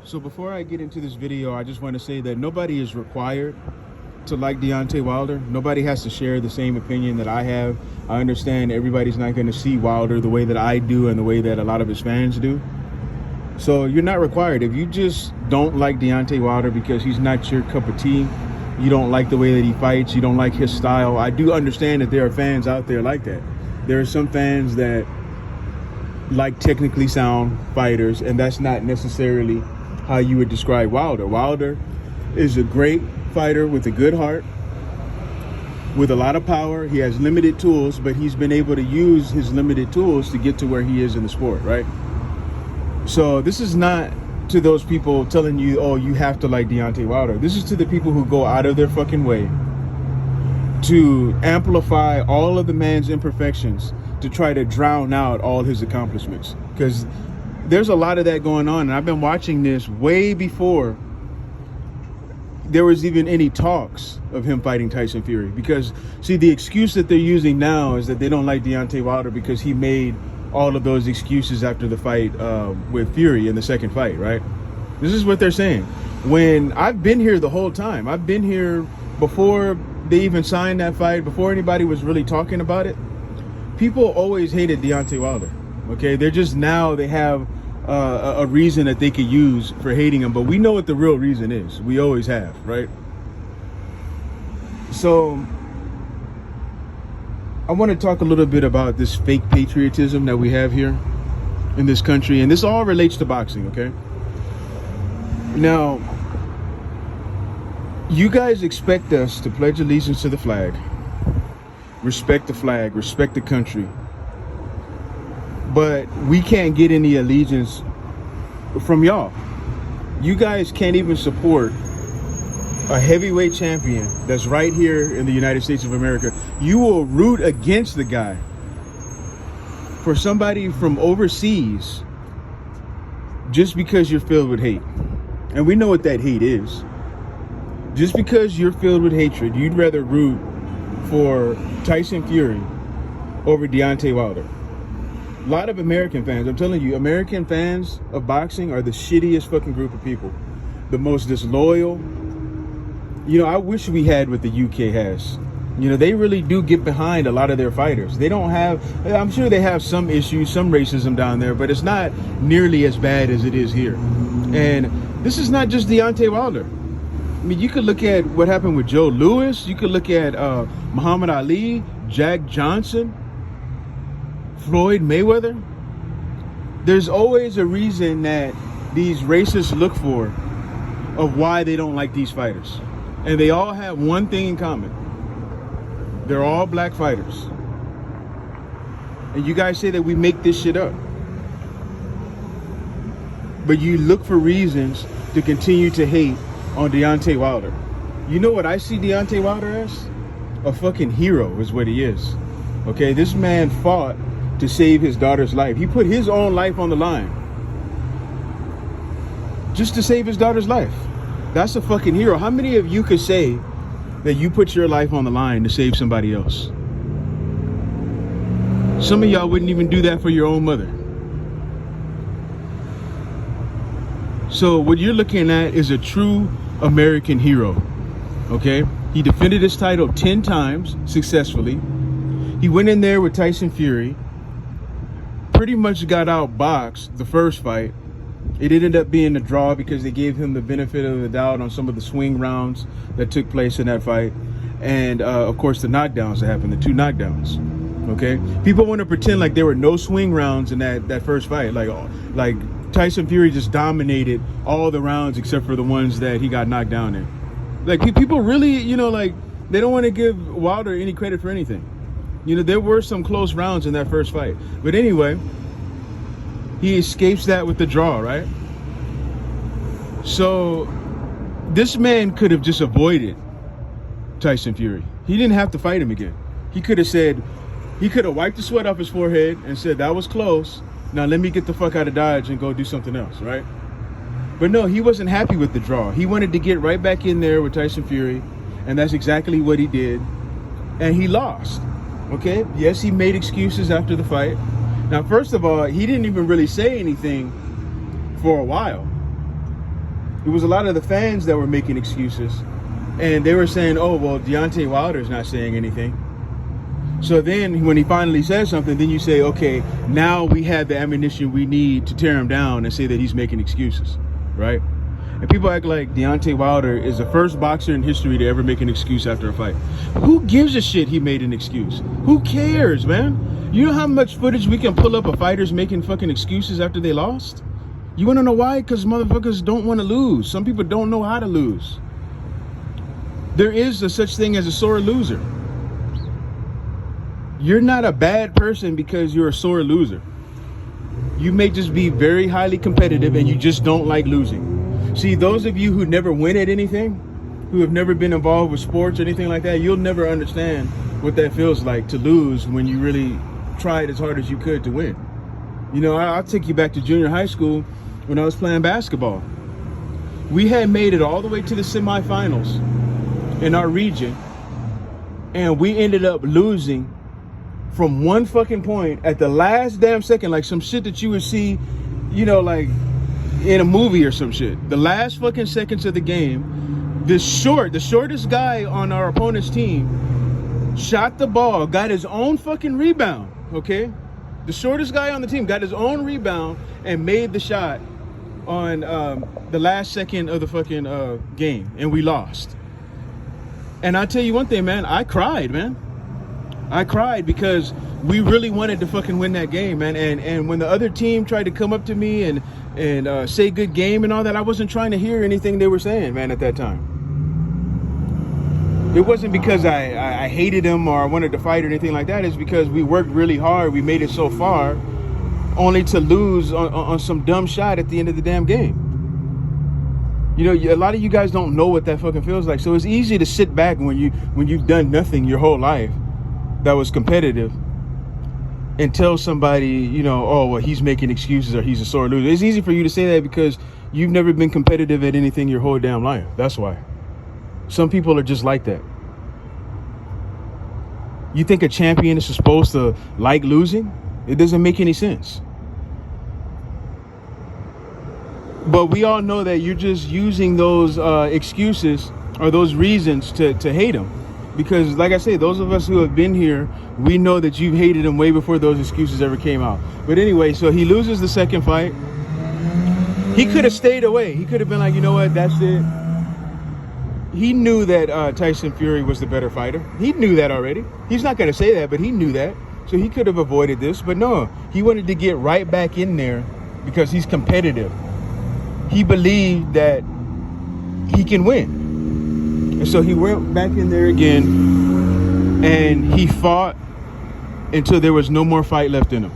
So before I get into this video, I just want to say that nobody is required to like Deontay Wilder. Nobody has to share the same opinion that I have. I understand everybody's not going to see Wilder the way that I do and the way that a lot of his fans do. So you're not required. If you just don't like Deontay Wilder because he's not your cup of tea, you don't like the way that he fights, you don't like his style, I do understand that there are fans out there like that. There are some fans that like technically sound fighters, and that's not necessarily how you would describe Wilder. Wilder is a great fighter with a good heart, with a lot of power. He has limited tools, but he's been able to use his limited tools to get to where he is in the sport, right? So this is not to those people telling you, oh, you have to like Deontay Wilder. This is to the people who go out of their fucking way to amplify all of the man's imperfections to try to drown out all his accomplishments. Because there's a lot of that going on, and I've been watching this way before there was even any talks of him fighting Tyson Fury. Because, see, the excuse that they're using now is that they don't like Deontay Wilder because he made all of those excuses after the fight with Fury in the second fight, right? This is what they're saying. When I've been here the whole time, I've been here before they even signed that fight, before anybody was really talking about it. People always hated Deontay Wilder, okay? They're just now, they have a reason that they could use for hating him, but we know what the real reason is. We always have, right? So I want to talk a little bit about this fake patriotism that we have here in this country, and this all relates to boxing, okay? Now, you guys expect us to pledge allegiance to the flag, respect the country, but we can't get any allegiance from y'all. You guys can't even support a heavyweight champion that's right here in the United States of America. You will root against the guy for somebody from overseas just because you're filled with hate. And we know what that hate is. Just because you're filled with hatred, you'd rather root for Tyson Fury over Deontay Wilder. A lot of American fans, I'm telling you, American fans of boxing are the shittiest fucking group of people. The most disloyal. You know, I wish we had what the UK has. You know, they really do get behind a lot of their fighters. They don't have, I'm sure they have some issues, some racism down there, but it's not nearly as bad as it is here. And this is not just Deontay Wilder. I mean, you could look at what happened with Joe Louis. You could look at Muhammad Ali, Jack Johnson, Floyd Mayweather. There's always a reason that these racists look for of why they don't like these fighters. And they all have one thing in common. They're all black fighters. And you guys say that we make this shit up. But you look for reasons to continue to hate on Deontay Wilder. You know what I see Deontay Wilder as? A fucking hero is what he is. Okay, this man fought to save his daughter's life. He put his own life on the line just to save his daughter's life. That's a fucking hero. How many of you could say that you put your life on the line to save somebody else? Some of y'all wouldn't even do that for your own mother. So what you're looking at is a true American hero, okay? He defended his title 10 times successfully. He went in there with Tyson Fury, pretty much got outboxed the first fight. It ended up being a draw because they gave him the benefit of the doubt on some of the swing rounds that took place in that fight. And of course the knockdowns that happened, the 2 knockdowns, okay? People want to pretend like there were no swing rounds in that first fight. Like Tyson Fury just dominated all the rounds except for the ones that he got knocked down in. Like, people really, you know, like, they don't want to give Wilder any credit for anything. You know, there were some close rounds in that first fight. But anyway, he escapes that with the draw, right? So this man could have just avoided Tyson Fury. He didn't have to fight him again. He could have said, he could have wiped the sweat off his forehead and said, that was close. Now let me get the fuck out of Dodge and go do something else, right? But no, he wasn't happy with the draw. He wanted to get right back in there with Tyson Fury, and that's exactly what he did. And he lost, okay? Yes, he made excuses after the fight. Now, first of all, he didn't even really say anything for a while. It was a lot of the fans that were making excuses, and they were saying, oh, well, Deontay Wilder's not saying anything. So then when he finally says something, then you say, okay, now we have the ammunition we need to tear him down and say that he's making excuses, right? And people act like Deontay Wilder is the first boxer in history to ever make an excuse after a fight. Who gives a shit he made an excuse? Who cares, man? You know how much footage we can pull up of fighters making fucking excuses after they lost? You want to know why? Because motherfuckers don't want to lose. Some people don't know how to lose. There is a such thing as a sore loser. You're not a bad person because you're a sore loser. You may just be very highly competitive and you just don't like losing. See, those of you who never win at anything, who have never been involved with sports or anything like that, you'll never understand what that feels like to lose when you really tried as hard as you could to win. You know, I'll take you back to junior high school when I was playing basketball. We had made it all the way to the semifinals in our region, and we ended up losing from one fucking point at the last damn second, like some shit that you would see, you know, like in a movie or some shit. The last fucking seconds of the game, the shortest guy on our opponent's team shot the ball, got his own fucking rebound, okay? The shortest guy on the team got his own rebound and made the shot on the last second of the fucking game, and we lost. And I'll tell you one thing, man, I cried, man. I cried because we really wanted to fucking win that game, man. And when the other team tried to come up to me and say good game and all that, I wasn't trying to hear anything they were saying, man, at that time. It wasn't because I hated them or I wanted to fight or anything like that. It's because we worked really hard. We made it so far only to lose on some dumb shot at the end of the damn game. You know, a lot of you guys don't know what that fucking feels like. So it's easy to sit back when you've done nothing your whole life that was competitive and tell somebody, you know, oh, well, he's making excuses or he's a sore loser. It's easy for you to say that because you've never been competitive at anything your whole damn life. That's why. Some people are just like that. You think a champion is supposed to like losing? It doesn't make any sense. But we all know that you're just using those excuses or those reasons to hate him. Because, like I say, those of us who have been here, we know that you've hated him way before those excuses ever came out. But anyway, so he loses the second fight. He could have stayed away. He could have been like, you know what, that's it. He knew that Tyson Fury was the better fighter. He knew that already. He's not going to say that, but he knew that. So he could have avoided this. But no, he wanted to get right back in there because he's competitive. He believed that he can win. And so he went back in there again and he fought until there was no more fight left in him.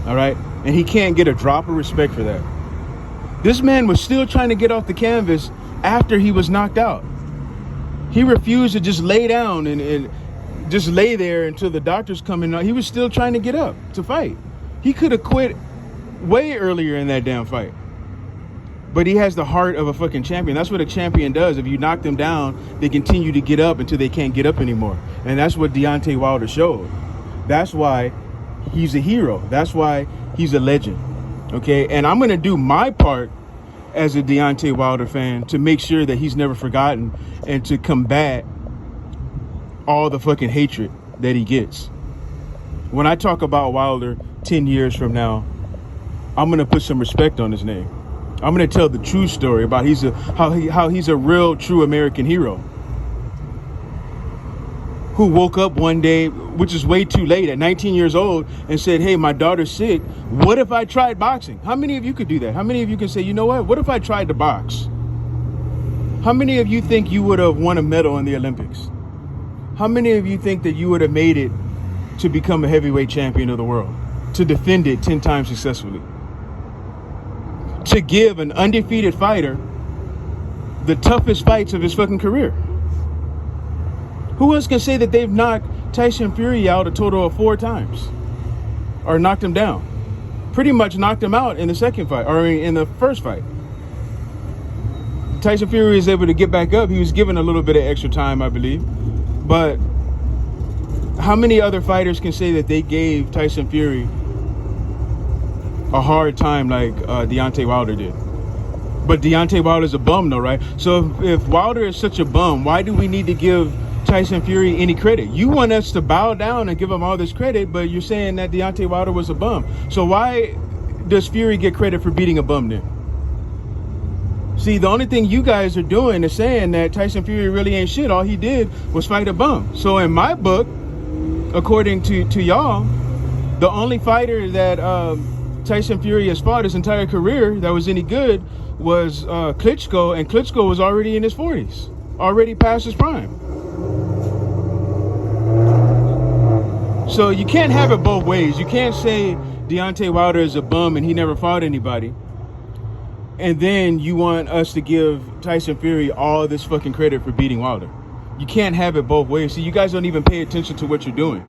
All right? And he can't get a drop of respect for that. This man was still trying to get off the canvas after he was knocked out. He refused to just lay down and just lay there until the doctors come in. He was still trying to get up to fight. He could have quit way earlier in that damn fight. But he has the heart of a fucking champion. That's what a champion does. If you knock them down, they continue to get up until they can't get up anymore. And that's what Deontay Wilder showed. That's why he's a hero. That's why he's a legend. Okay? And I'm going to do my part as a Deontay Wilder fan to make sure that he's never forgotten and to combat all the fucking hatred that he gets. When I talk about Wilder 10 years from now, I'm going to put some respect on his name. I'm going to tell the true story about how he's a real, true American hero who woke up one day, which is way too late, at 19 years old, and said, hey, my daughter's sick. What if I tried boxing? How many of you could do that? How many of you can say, you know what if I tried to box? How many of you think you would have won a medal in the Olympics? How many of you think that you would have made it to become a heavyweight champion of the world, to defend it 10 times successfully? To give an undefeated fighter the toughest fights of his fucking career. Who else can say that they've knocked Tyson Fury out a total of 4 times? Or knocked him down? Pretty much knocked him out in the second fight, or in the first fight. Tyson Fury was able to get back up. He was given a little bit of extra time, I believe. But how many other fighters can say that they gave Tyson Fury a hard time like Deontay Wilder did? But Deontay Wilder's a bum, though, right? So if Wilder is such a bum, why do we need to give Tyson Fury any credit? You want us to bow down and give him all this credit, but you're saying that Deontay Wilder was a bum. So why does Fury get credit for beating a bum then? See, the only thing you guys are doing is saying that Tyson Fury really ain't shit. All he did was fight a bum. So in my book, according to y'all, the only fighter that Tyson Fury has fought his entire career that was any good was Klitschko, and Klitschko was already in his 40s, already past his prime. So you can't have it both ways. You can't say Deontay Wilder is a bum and he never fought anybody, and then you want us to give Tyson Fury all this fucking credit for beating Wilder. You can't have it both ways. See, you guys don't even pay attention to what you're doing.